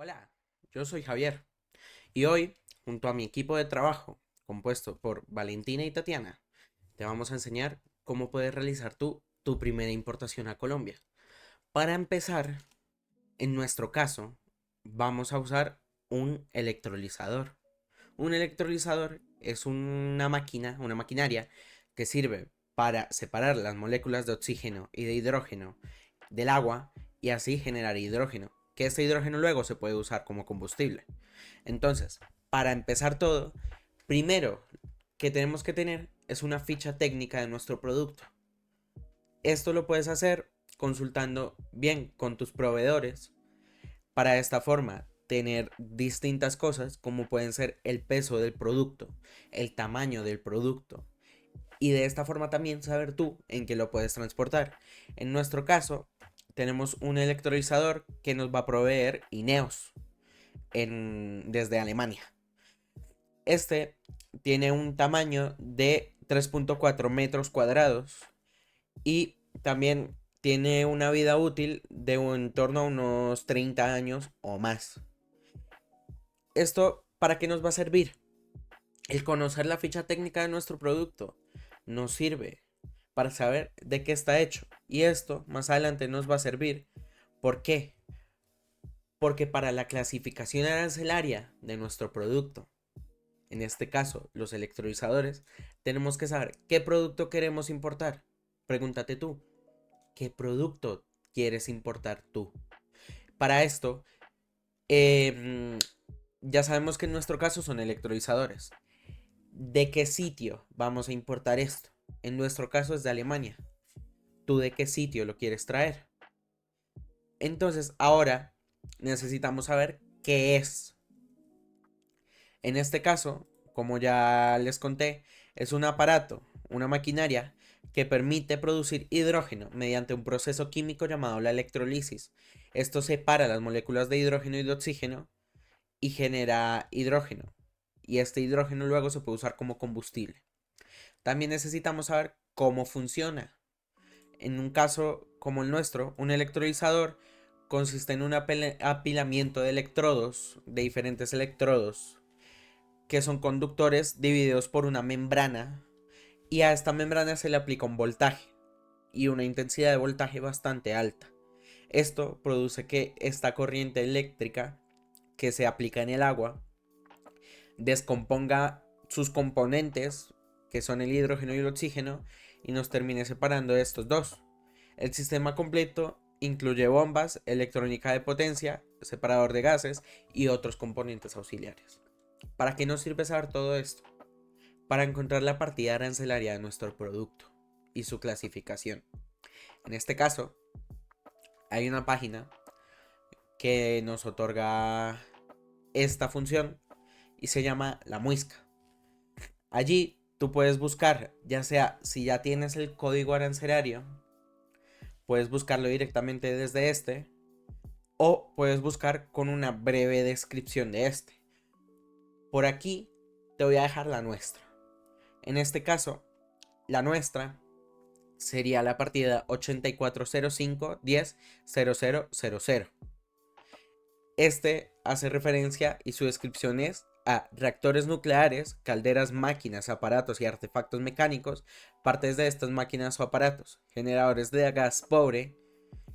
Hola, yo soy Javier y hoy, junto a mi equipo de trabajo, compuesto por Valentina y Tatiana, te vamos a enseñar cómo puedes realizar tú tu primera importación a Colombia. Para empezar, en nuestro caso, vamos a usar un electrolizador. Un electrolizador es una maquinaria que sirve para separar las moléculas de oxígeno y de hidrógeno del agua y así generar hidrógeno, que este hidrógeno luego se puede usar como combustible. Entonces, para empezar todo, primero que tenemos que tener es una ficha técnica de nuestro producto. Esto lo puedes hacer consultando bien con tus proveedores para de esta forma tener distintas cosas como pueden ser el peso del producto, el tamaño del producto y de esta forma también saber tú en qué lo puedes transportar. En nuestro caso, tenemos un electrolizador que nos va a proveer Ineos desde Alemania. Este tiene un tamaño de 3.4 metros cuadrados y también tiene una vida útil de en torno a unos 30 años o más. ¿Esto para qué nos va a servir? El conocer la ficha técnica de nuestro producto nos sirve para saber de qué está hecho. Y esto más adelante nos va a servir. ¿Por qué? Porque para la clasificación arancelaria de nuestro producto, en este caso los electrolizadores, tenemos que saber qué producto queremos importar. Pregúntate tú, ¿qué producto quieres importar tú? Para esto, eh, ya sabemos que en nuestro caso son electrolizadores. ¿De qué sitio vamos a importar esto? En nuestro caso es de Alemania. ¿Tú de qué sitio lo quieres traer? Entonces, ahora necesitamos saber qué es. En este caso, como ya les conté, es un aparato, una maquinaria que permite producir hidrógeno mediante un proceso químico llamado la electrolisis. Esto separa las moléculas de hidrógeno y de oxígeno y genera hidrógeno. Y este hidrógeno luego se puede usar como combustible. También necesitamos saber cómo funciona. En un caso como el nuestro, un electrolizador consiste en un apilamiento de electrodos, de diferentes electrodos, que son conductores divididos por una membrana, y a esta membrana se le aplica un voltaje y una intensidad de voltaje bastante alta. Esto produce que esta corriente eléctrica que se aplica en el agua descomponga sus componentes, que son el hidrógeno y el oxígeno, y nos termine separando de estos dos. El sistema completo incluye bombas, electrónica de potencia, separador de gases y otros componentes auxiliares. ¿Para qué nos sirve saber todo esto? Para encontrar la partida arancelaria de nuestro producto y su clasificación. En este caso, hay una página que nos otorga esta función y se llama La Muisca. Allí tú puedes buscar, ya sea si ya tienes el código arancelario, puedes buscarlo directamente desde este o puedes buscar con una breve descripción de este. Por aquí te voy a dejar la nuestra. En este caso, la nuestra sería la partida 8405100000. Este hace referencia y su descripción es a reactores nucleares, calderas, máquinas, aparatos y artefactos mecánicos, partes de estas máquinas o aparatos, generadores de gas pobre,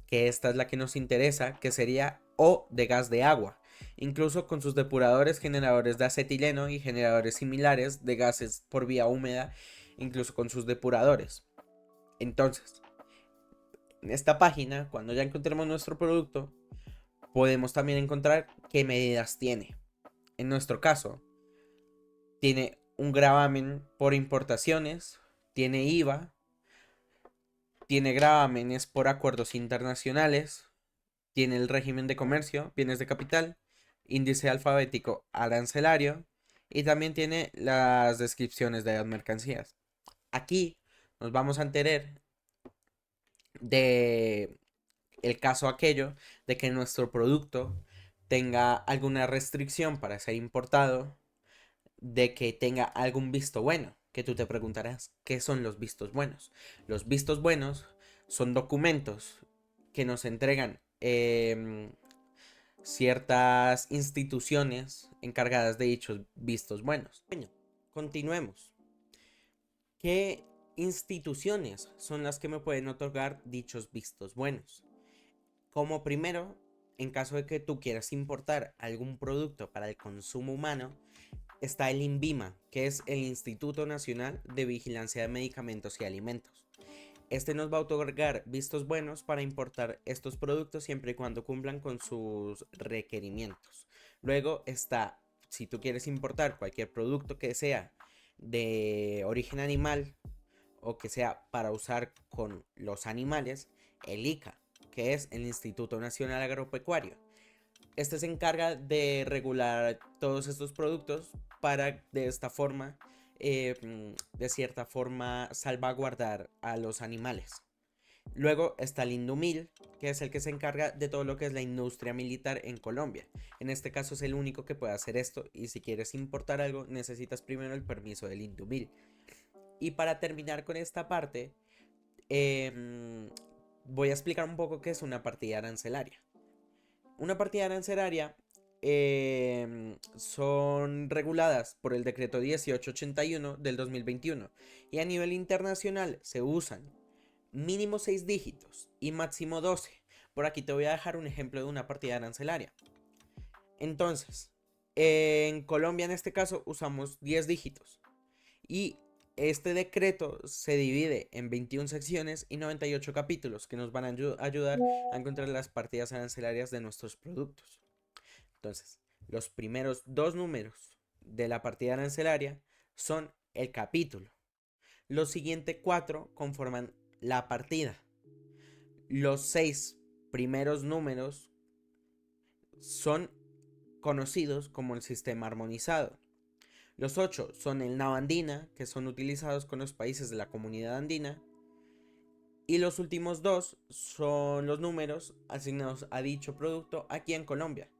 que esta es la que nos interesa, que sería o de gas de agua, incluso con sus depuradores, generadores de acetileno y generadores similares de gases por vía húmeda, incluso con sus depuradores. Entonces, en esta página, cuando ya encontremos nuestro producto, podemos también encontrar qué medidas tiene. En nuestro caso, tiene un gravamen por importaciones, tiene IVA, tiene gravámenes por acuerdos internacionales, tiene el régimen de comercio, bienes de capital, índice alfabético arancelario y también tiene las descripciones de las mercancías. Aquí nos vamos a enterar de el caso aquello de que nuestro producto tenga alguna restricción para ser importado, de que tenga algún visto bueno, que tú te preguntarás, ¿qué son los vistos buenos? Los vistos buenos son documentos que nos entregan ciertas instituciones encargadas de dichos vistos buenos. Bueno, continuemos. ¿Qué instituciones son las que me pueden otorgar dichos vistos buenos? Como primero, en caso de que tú quieras importar algún producto para el consumo humano, está el INVIMA, que es el Instituto Nacional de Vigilancia de Medicamentos y Alimentos. Este nos va a otorgar vistos buenos para importar estos productos siempre y cuando cumplan con sus requerimientos. Luego está, si tú quieres importar cualquier producto que sea de origen animal o que sea para usar con los animales, el ICA, que es el Instituto Nacional Agropecuario. Este se encarga de regular todos estos productos para de esta forma, de cierta forma, salvaguardar a los animales. Luego está el INDUMIL, que es el que se encarga de todo lo que es la industria militar en Colombia. En este caso es el único que puede hacer esto, y si quieres importar algo necesitas primero el permiso del INDUMIL. Y para terminar con esta parte, voy a explicar un poco qué es una partida arancelaria. Una partida arancelaria son reguladas por el decreto 1881 del 2021 y a nivel internacional se usan mínimo 6 dígitos y máximo 12. Por aquí te voy a dejar un ejemplo de una partida arancelaria. Entonces, en Colombia en este caso usamos 10 dígitos y este decreto se divide en 21 secciones y 98 capítulos que nos van a ayudar a encontrar las partidas arancelarias de nuestros productos. Entonces, los primeros dos números de la partida arancelaria son el capítulo. Los siguientes 4 conforman la partida. Los 6 primeros números son conocidos como el sistema armonizado. Los 8 son el NAV andina, que son utilizados con los países de la comunidad andina. Y los últimos 2 son los números asignados a dicho producto aquí en Colombia.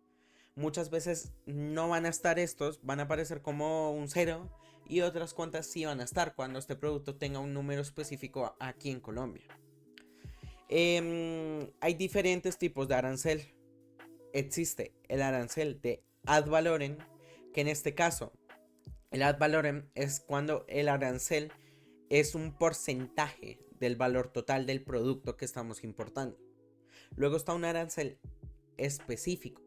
Muchas veces no van a estar estos, van a aparecer como un 0 y otras cuantas sí van a estar cuando este producto tenga un número específico aquí en Colombia. Hay diferentes tipos de arancel. Existe el arancel de ad valorem, que en este caso el ad valorem es cuando el arancel es un porcentaje del valor total del producto que estamos importando. Luego está un arancel específico.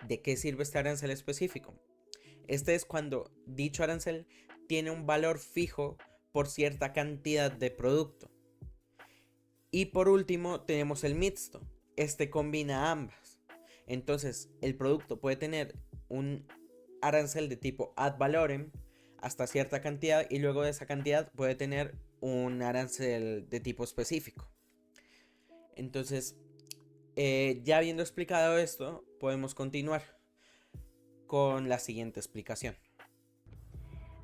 ¿De qué sirve este arancel específico? Este es cuando dicho arancel tiene un valor fijo por cierta cantidad de producto. Y por último tenemos el mixto. Este combina ambas. Entonces el producto puede tener un arancel de tipo ad valorem hasta cierta cantidad y luego de esa cantidad puede tener un arancel de tipo específico. Entonces, ya habiendo explicado esto, podemos continuar con la siguiente explicación.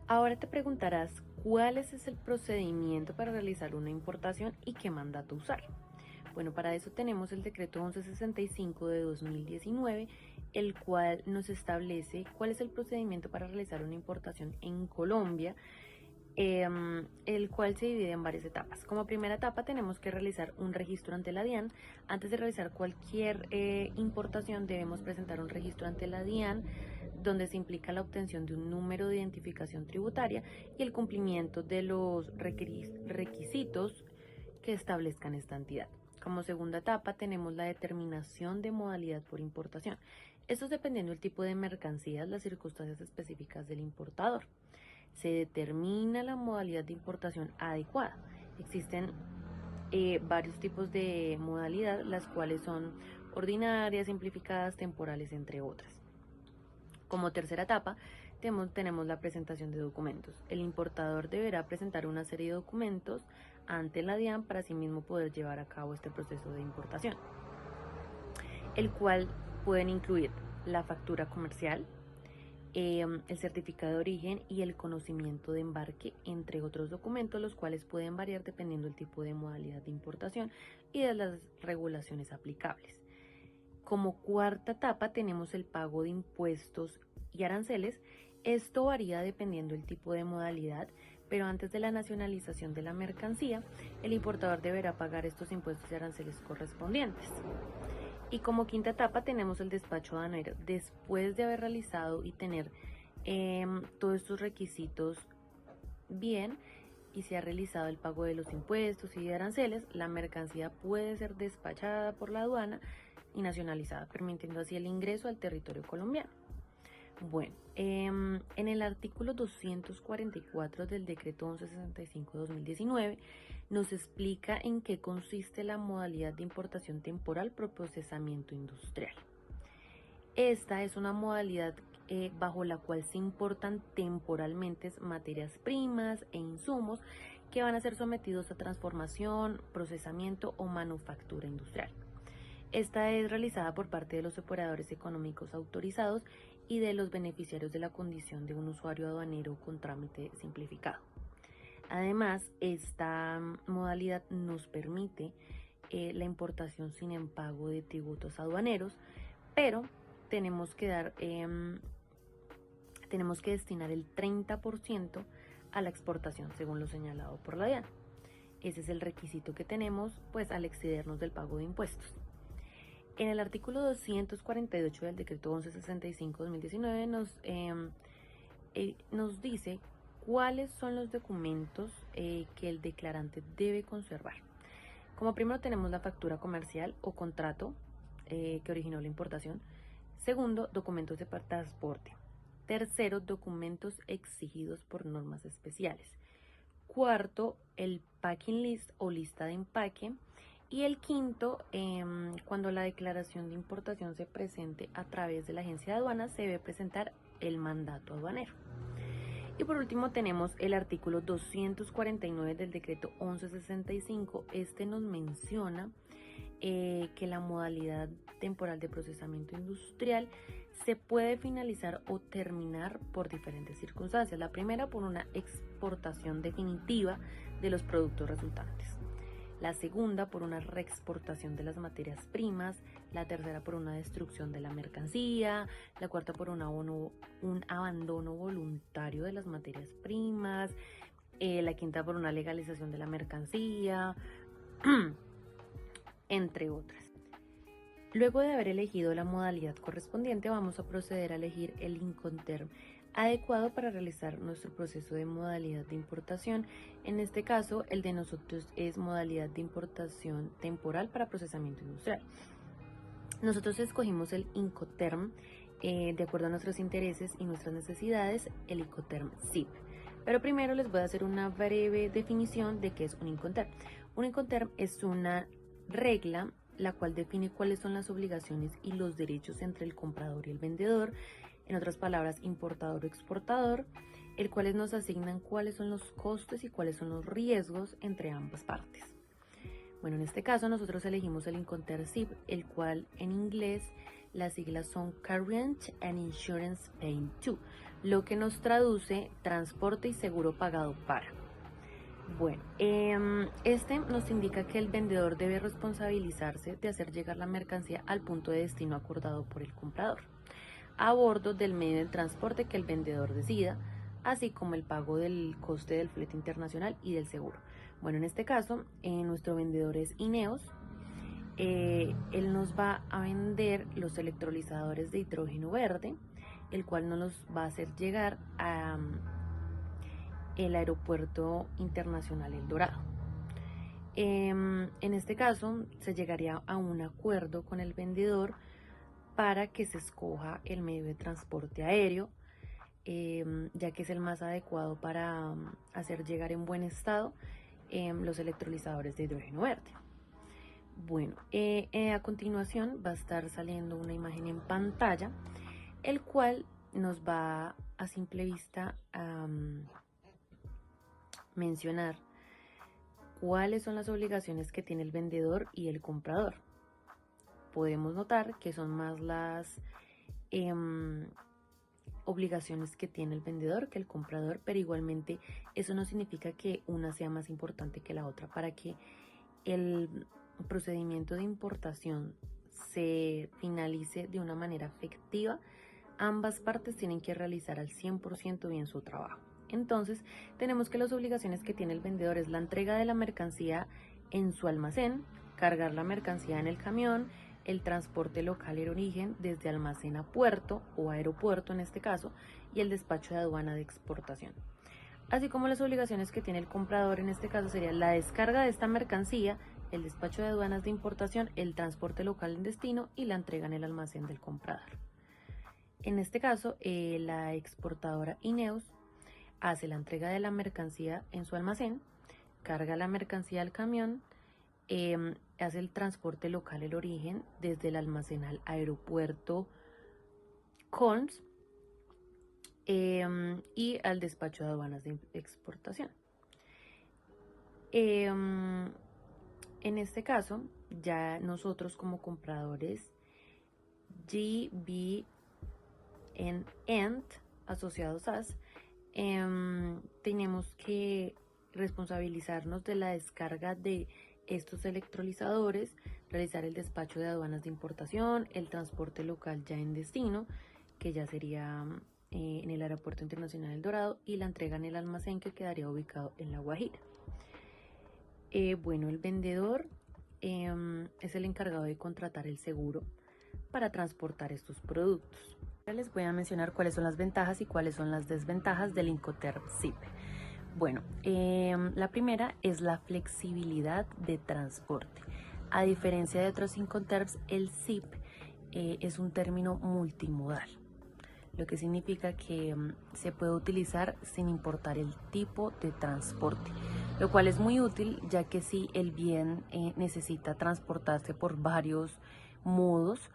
Ahora te preguntarás cuál es el procedimiento para realizar una importación y qué mandato usar. Bueno, para eso tenemos el decreto 1165 de 2019, el cual nos establece cuál es el procedimiento para realizar una importación en Colombia, el cual se divide en varias etapas. Como primera etapa tenemos que realizar un registro ante la DIAN. Antes de realizar cualquier importación debemos presentar un registro ante la DIAN donde se implica la obtención de un número de identificación tributaria y el cumplimiento de los requisitos que establezcan esta entidad. Como segunda etapa tenemos la determinación de modalidad por importación. Esto es dependiendo del tipo de mercancías, las circunstancias específicas del importador. Se determina la modalidad de importación adecuada. Existen varios tipos de modalidad, las cuales son ordinarias, simplificadas, temporales, entre otras. Como tercera etapa, tenemos la presentación de documentos. El importador deberá presentar una serie de documentos ante la DIAN para así mismo poder llevar a cabo este proceso de importación, el cual pueden incluir la factura comercial, el certificado de origen y el conocimiento de embarque, entre otros documentos, los cuales pueden variar dependiendo del tipo de modalidad de importación y de las regulaciones aplicables. Como cuarta etapa tenemos el pago de impuestos y aranceles. Esto varía dependiendo del tipo de modalidad, pero antes de la nacionalización de la mercancía, el importador deberá pagar estos impuestos y aranceles correspondientes. Y como quinta etapa tenemos el despacho aduanero. Después de haber realizado y tener todos estos requisitos bien y se ha realizado el pago de los impuestos y de aranceles, la mercancía puede ser despachada por la aduana y nacionalizada, permitiendo así el ingreso al territorio colombiano. Bueno, en el artículo 244 del decreto 1165 de 2019 nos explica en qué consiste la modalidad de importación temporal por procesamiento industrial. Esta es una modalidad bajo la cual se importan temporalmente materias primas e insumos que van a ser sometidos a transformación, procesamiento o manufactura industrial. Esta es realizada por parte de los operadores económicos autorizados y de los beneficiarios de la condición de un usuario aduanero con trámite simplificado. Además, esta modalidad nos permite la importación sin pago de tributos aduaneros, pero tenemos que destinar el 30% a la exportación, según lo señalado por la DIAN. Ese es el requisito que tenemos, pues, al excedernos del pago de impuestos. En el artículo 248 del decreto 1165-2019 nos dice cuáles son los documentos que el declarante debe conservar. Como primero tenemos la factura comercial o contrato que originó la importación. Segundo, documentos de transporte. Tercero, documentos exigidos por normas especiales. Cuarto, el packing list o lista de empaque. Y el quinto, cuando la declaración de importación se presente a través de la agencia de aduanas, se debe presentar el mandato aduanero. Y por último tenemos el artículo 249 del decreto 1165. Este nos menciona que la modalidad temporal de procesamiento industrial se puede finalizar o terminar por diferentes circunstancias. La primera, por una exportación definitiva de los productos resultantes. La segunda, por una reexportación de las materias primas. La tercera, por una destrucción de la mercancía. La cuarta, por un abandono voluntario de las materias primas. La quinta, por una legalización de la mercancía, entre otras. Luego de haber elegido la modalidad correspondiente, vamos a proceder a elegir el Incoterm adecuado para realizar nuestro proceso de modalidad de importación. En este caso, el de nosotros es modalidad de importación temporal para procesamiento industrial. Nosotros escogimos el Incoterm de acuerdo a nuestros intereses y nuestras necesidades, el Incoterm SIP. Pero primero les voy a hacer una breve definición de qué es un Incoterm. Un Incoterm es una regla la cual define cuáles son las obligaciones y los derechos entre el comprador y el vendedor, en otras palabras, importador o exportador, el cual nos asignan cuáles son los costes y cuáles son los riesgos entre ambas partes. Bueno, en este caso nosotros elegimos el Incoterm SIP, el cual en inglés las siglas son Carriage and Insurance Paid To, lo que nos traduce transporte y seguro pagado para. Bueno, este nos indica que el vendedor debe responsabilizarse de hacer llegar la mercancía al punto de destino acordado por el comprador, a bordo del medio de transporte que el vendedor decida, así como el pago del coste del flete internacional y del seguro. Bueno, en este caso, nuestro vendedor es Ineos. Él nos va a vender los electrolizadores de hidrógeno verde, el cual nos los va a hacer llegar a el aeropuerto internacional El Dorado. En este caso se llegaría a un acuerdo con el vendedor para que se escoja el medio de transporte aéreo, ya que es el más adecuado para hacer llegar en buen estado los electrolizadores de hidrógeno verde. Bueno, a continuación va a estar saliendo una imagen en pantalla, el cual nos va a simple vista mencionar cuáles son las obligaciones que tiene el vendedor y el comprador. Podemos notar que son más las obligaciones que tiene el vendedor que el comprador, pero igualmente eso no significa que una sea más importante que la otra. Para que el procedimiento de importación se finalice de una manera efectiva, ambas partes tienen que realizar al 100% bien su trabajo. Entonces, tenemos que las obligaciones que tiene el vendedor es la entrega de la mercancía en su almacén, cargar la mercancía en el camión, el transporte local en origen desde almacén a puerto o aeropuerto en este caso, y el despacho de aduana de exportación. Así como las obligaciones que tiene el comprador en este caso sería la descarga de esta mercancía, el despacho de aduanas de importación, el transporte local en destino y la entrega en el almacén del comprador. En este caso, la exportadora Ineos hace la entrega de la mercancía en su almacén, carga la mercancía al camión, hace el transporte local el origen desde el almacén al aeropuerto CONS y al despacho de aduanas de exportación. En este caso, ya nosotros como compradores, GBN asociados a tenemos que responsabilizarnos de la descarga de estos electrolizadores, realizar el despacho de aduanas de importación, el transporte local ya en destino, que ya sería en el Aeropuerto Internacional El Dorado, y la entrega en el almacén que quedaría ubicado en La Guajira. Bueno, el vendedor es el encargado de contratar el seguro para transportar estos productos. Ahora les voy a mencionar cuáles son las ventajas y cuáles son las desventajas del Incoterm SIP. Bueno, la primera es la flexibilidad de transporte. A diferencia de otros Incoterms, el SIP es un término multimodal, lo que significa que se puede utilizar sin importar el tipo de transporte, lo cual es muy útil, ya que si el bien necesita transportarse por varios modos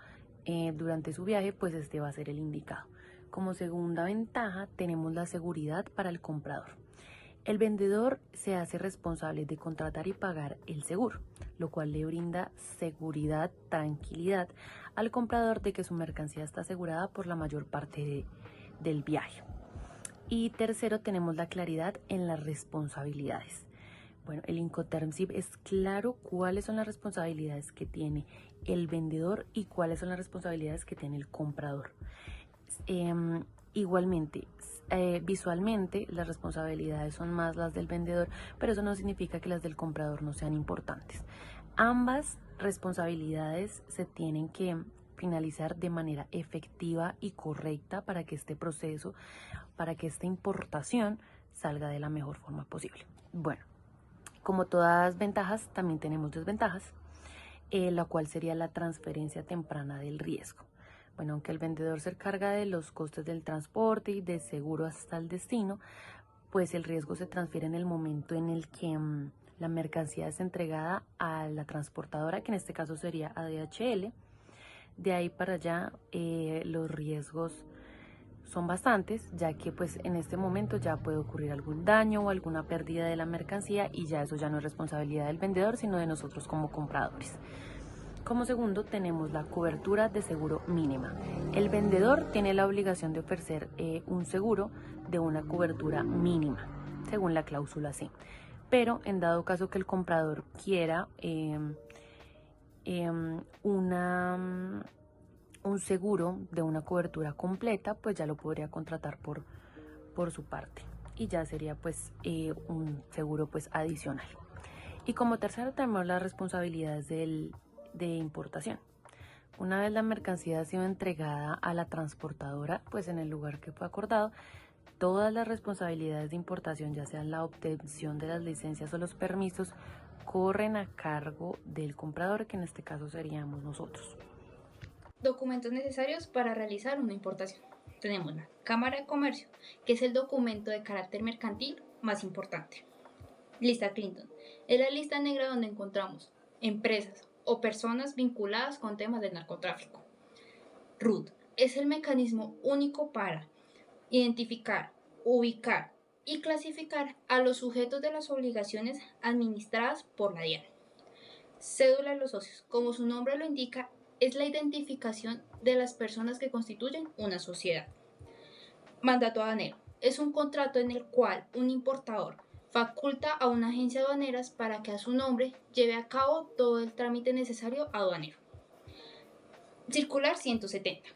durante su viaje, pues este va a ser el indicado. Como segunda ventaja tenemos la seguridad para el comprador. El vendedor se hace responsable de contratar y pagar el seguro, lo cual le brinda seguridad, tranquilidad al comprador de que su mercancía está asegurada por la mayor parte del viaje. Y tercero, tenemos la claridad en las responsabilidades. Bueno, el Incoterm SIP es claro cuáles son las responsabilidades que tiene el vendedor y cuáles son las responsabilidades que tiene el comprador. Igualmente, visualmente las responsabilidades son más las del vendedor, pero eso no significa que las del comprador no sean importantes. Ambas responsabilidades se tienen que finalizar de manera efectiva y correcta para que este proceso, para que esta importación salga de la mejor forma posible. Bueno, como todas ventajas, también tenemos desventajas, la cual sería la transferencia temprana del riesgo. Bueno, aunque el vendedor se encarga de los costes del transporte y de seguro hasta el destino, pues el riesgo se transfiere en el momento en el que la mercancía es entregada a la transportadora, que en este caso sería a DHL. De ahí para allá los riesgos son bastantes, ya que pues en este momento ya puede ocurrir algún daño o alguna pérdida de la mercancía, y ya eso ya no es responsabilidad del vendedor, sino de nosotros como compradores. Como segundo, tenemos la cobertura de seguro mínima. El vendedor tiene la obligación de ofrecer un seguro de una cobertura mínima, según la cláusula C. Pero en dado caso que el comprador quiera un seguro de una cobertura completa, pues ya lo podría contratar por su parte, y ya sería pues un seguro pues adicional. Y como tercero tenemos las responsabilidades de importación. Una vez la mercancía ha sido entregada a la transportadora, pues en el lugar que fue acordado, todas las responsabilidades de importación, ya sean la obtención de las licencias o los permisos, corren a cargo del comprador, que en este caso seríamos nosotros. Documentos necesarios para realizar una importación. Tenemos la Cámara de Comercio, que es el documento de carácter mercantil más importante. Lista Clinton. Es la lista negra donde encontramos empresas o personas vinculadas con temas de narcotráfico. RUT. Es el mecanismo único para identificar, ubicar y clasificar a los sujetos de las obligaciones administradas por la DIAN. Cédula de los socios. Como su nombre lo indica, es la identificación de las personas que constituyen una sociedad. Mandato aduanero. Es un contrato en el cual un importador faculta a una agencia aduanera para que a su nombre lleve a cabo todo el trámite necesario aduanero. Circular 170.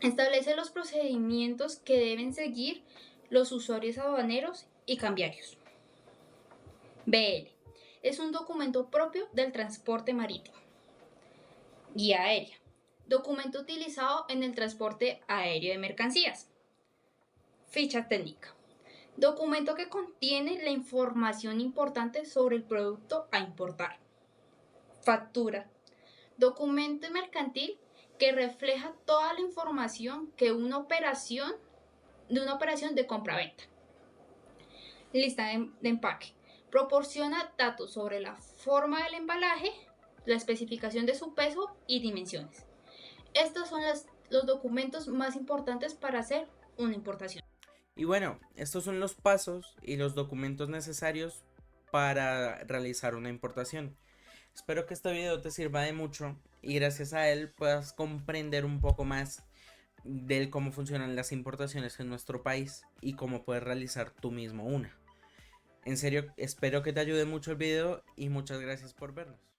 Establece los procedimientos que deben seguir los usuarios aduaneros y cambiarios. BL. Es un documento propio del transporte marítimo. Guía aérea. Documento utilizado en el transporte aéreo de mercancías. Ficha técnica. Documento que contiene la información importante sobre el producto a importar. Factura. Documento mercantil que refleja toda la información que de una operación de compra-venta. Lista de empaque. Proporciona datos sobre la forma del embalaje, la especificación de su peso y dimensiones. Estos son los documentos más importantes para hacer una importación. Y bueno, estos son los pasos y los documentos necesarios para realizar una importación. Espero que este video te sirva de mucho y gracias a él puedas comprender un poco más de cómo funcionan las importaciones en nuestro país y cómo puedes realizar tú mismo una. En serio, espero que te ayude mucho el video y muchas gracias por vernos.